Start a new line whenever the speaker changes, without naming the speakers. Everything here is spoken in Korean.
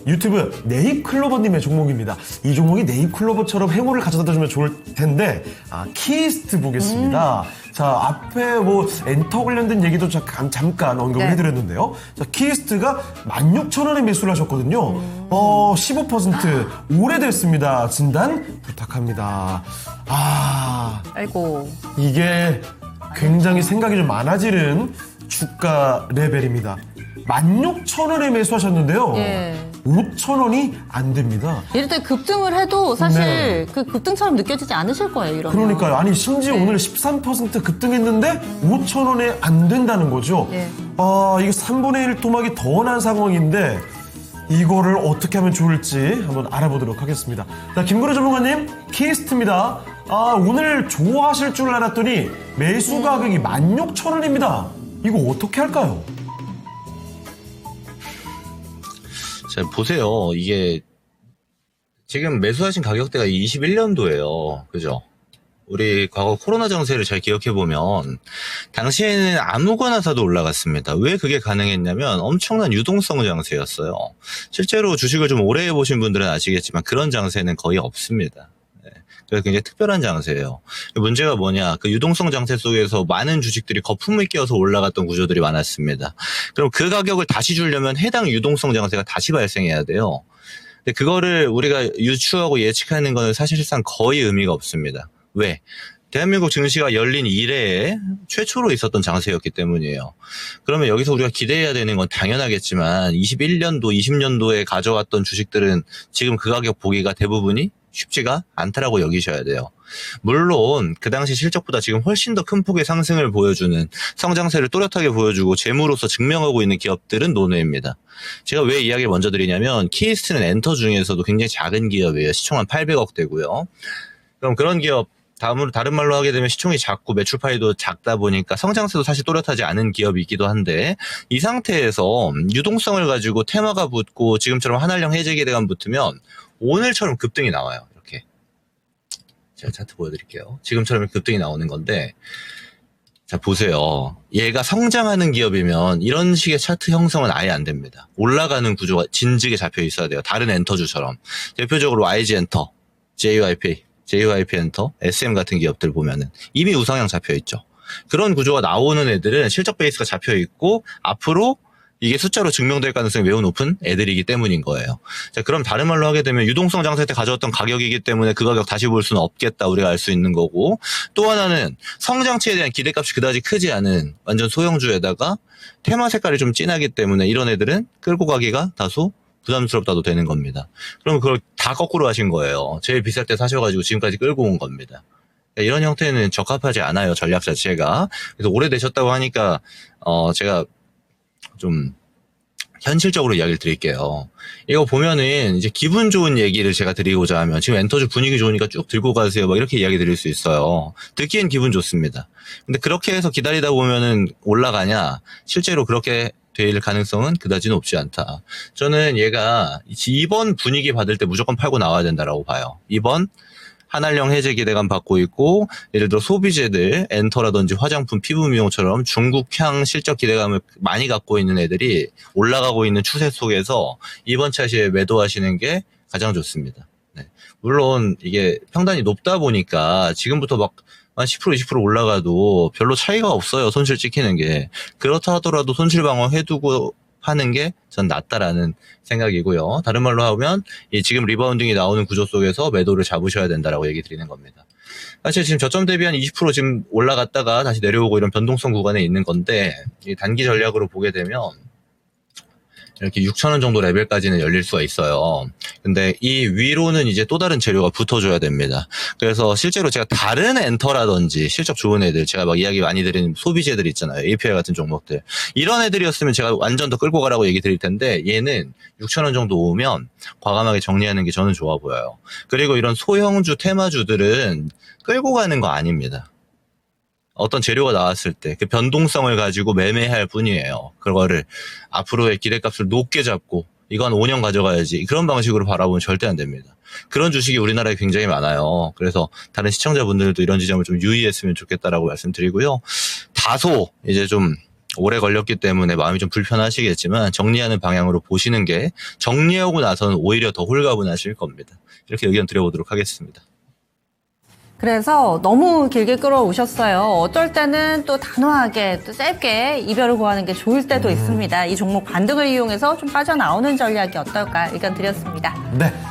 유튜브 네잎클로버님의 종목입니다. 이 종목이 네잎클로버처럼 행운을 가져다 주면 좋을 텐데, 키이스트 보겠습니다. 자, 앞에 뭐 엔터 관련된 얘기도 잠깐 언급을
네.
해드렸는데요. 자, 키이스트가 16,000원에 매수를 하셨거든요. 15% 오래됐습니다. 진단 부탁합니다.
아이고.
이게 굉장히 생각이 좀 많아지는 주가 레벨입니다. 16,000원에 매수하셨는데요.
예.
5,000원이 안 됩니다.
이럴 때 급등을 해도 사실
네.
그 급등처럼 느껴지지 않으실 거예요, 이러면.
그러니까요. 아니, 심지어
네.
오늘 13% 급등했는데 5,000원에 안 된다는 거죠.
예.
이게 3분의 1 토막이 더 난 상황인데 이거를 어떻게 하면 좋을지 한번 알아보도록 하겠습니다. 자, 김구려 전문가님, 키이스트입니다. 오늘 좋아하실 줄 알았더니 매수 가격이 16,000원입니다. 이거 어떻게 할까요?
자, 보세요. 이게 지금 매수하신 가격대가 21년도예요. 그죠? 우리 과거 코로나 정세를 잘 기억해보면 당시에는 아무거나 사도 올라갔습니다. 왜 그게 가능했냐면 엄청난 유동성 장세였어요. 실제로 주식을 좀 오래 해보신 분들은 아시겠지만 그런 장세는 거의 없습니다. 그래서 굉장히 특별한 장세예요. 문제가 뭐냐, 그 유동성 장세 속에서 많은 주식들이 거품을 끼워서 올라갔던 구조들이 많았습니다. 그럼 그 가격을 다시 주려면 해당 유동성 장세가 다시 발생해야 돼요. 근데 그거를 우리가 유추하고 예측하는 거는 사실상 거의 의미가 없습니다. 왜? 대한민국 증시가 열린 이래에 최초로 있었던 장세였기 때문이에요. 그러면 여기서 우리가 기대해야 되는 건 당연하겠지만 21년도, 20년도에 가져왔던 주식들은 지금 그 가격 보기가 대부분이 쉽지가 않다라고 여기셔야 돼요. 물론 그 당시 실적보다 지금 훨씬 더 큰 폭의 상승을 보여주는 성장세를 또렷하게 보여주고 재무로서 증명하고 있는 기업들은 논외입니다. 제가 왜 이야기를 먼저 드리냐면 키이스트는 엔터 중에서도 굉장히 작은 기업이에요. 시총은 800억 대고요. 그럼 그런 기업 다른 말로 하게 되면 시총이 작고 매출 파이도 작다 보니까 성장세도 사실 또렷하지 않은 기업이기도 한데 이 상태에서 유동성을 가지고 테마가 붙고 지금처럼 한한령 해제 기대감 붙으면 오늘처럼 급등이 나와요. 이렇게 제가 차트 보여드릴게요. 지금처럼 급등이 나오는 건데 자 보세요. 얘가 성장하는 기업이면 이런 식의 차트 형성은 아예 안 됩니다. 올라가는 구조가 진즉에 잡혀 있어야 돼요. 다른 엔터주처럼 대표적으로 YG 엔터, JYP 엔터, SM 같은 기업들 보면은 이미 우상향 잡혀 있죠. 그런 구조가 나오는 애들은 실적 베이스가 잡혀 있고 앞으로 이게 숫자로 증명될 가능성이 매우 높은 애들이기 때문인 거예요. 자, 그럼 다른 말로 하게 되면 유동성 장세 때 가져왔던 가격이기 때문에 그 가격 다시 볼 수는 없겠다. 우리가 알 수 있는 거고. 또 하나는 성장치에 대한 기대값이 그다지 크지 않은 완전 소형주에다가 테마 색깔이 좀 진하기 때문에 이런 애들은 끌고 가기가 다소 부담스럽다도 되는 겁니다. 그럼 그걸 다 거꾸로 하신 거예요. 제일 비쌀 때 사셔가지고 지금까지 끌고 온 겁니다. 이런 형태는 적합하지 않아요. 전략 자체가. 그래서 오래되셨다고 하니까 제가 좀 현실적으로 이야기를 드릴게요. 이거 보면은 이제 기분 좋은 얘기를 제가 드리고자 하면 지금 엔터주 분위기 좋으니까 쭉 들고 가세요. 막 이렇게 이야기 드릴 수 있어요. 듣기엔 기분 좋습니다. 근데 그렇게 해서 기다리다 보면은 올라가냐? 실제로 그렇게 될 가능성은 그다지 높지 않다. 저는 얘가 이번 분위기 받을 때 무조건 팔고 나와야 된다라고 봐요. 이번 한한령 해제 기대감 받고 있고 예를 들어 소비재들 엔터라든지 화장품 피부 미용처럼 중국향 실적 기대감을 많이 갖고 있는 애들이 올라가고 있는 추세 속에서 이번 차시에 매도하시는 게 가장 좋습니다. 네. 물론 이게 평단이 높다 보니까 지금부터 막 한 10% 20% 올라가도 별로 차이가 없어요. 손실 찍히는 게. 그렇다 하더라도 손실 방어 해두고 하는 게 전 낫다라는 생각이고요. 다른 말로 하면 지금 리바운딩이 나오는 구조 속에서 매도를 잡으셔야 된다라고 얘기 드리는 겁니다. 사실 지금 저점 대비 한 20% 지금 올라갔다가 다시 내려오고 이런 변동성 구간에 있는 건데 이 단기 전략으로 보게 되면 이렇게 6,000원 정도 레벨까지는 열릴 수가 있어요. 근데 이 위로는 이제 또 다른 재료가 붙어줘야 됩니다. 그래서 실제로 제가 다른 엔터라든지 실적 좋은 애들, 제가 막 이야기 많이 드리는 소비재들 있잖아요. API 같은 종목들. 이런 애들이었으면 제가 완전 더 끌고 가라고 얘기 드릴 텐데 얘는 6,000원 정도 오면 과감하게 정리하는 게 저는 좋아 보여요. 그리고 이런 소형주, 테마주들은 끌고 가는 거 아닙니다. 어떤 재료가 나왔을 때 그 변동성을 가지고 매매할 뿐이에요. 그거를 앞으로의 기대값을 높게 잡고 이거 한 5년 가져가야지 그런 방식으로 바라보면 절대 안 됩니다. 그런 주식이 우리나라에 굉장히 많아요. 그래서 다른 시청자분들도 이런 지점을 좀 유의했으면 좋겠다라고 말씀드리고요. 다소 이제 좀 오래 걸렸기 때문에 마음이 좀 불편하시겠지만 정리하는 방향으로 보시는 게 정리하고 나서는 오히려 더 홀가분하실 겁니다. 이렇게 의견 드려보도록 하겠습니다.
그래서 너무 길게 끌어오셨어요. 어떨 때는 또 단호하게 또 짧게 이별을 고하는 게 좋을 때도 있습니다. 이 종목 반등을 이용해서 좀 빠져나오는 전략이 어떨까 의견 드렸습니다.
네.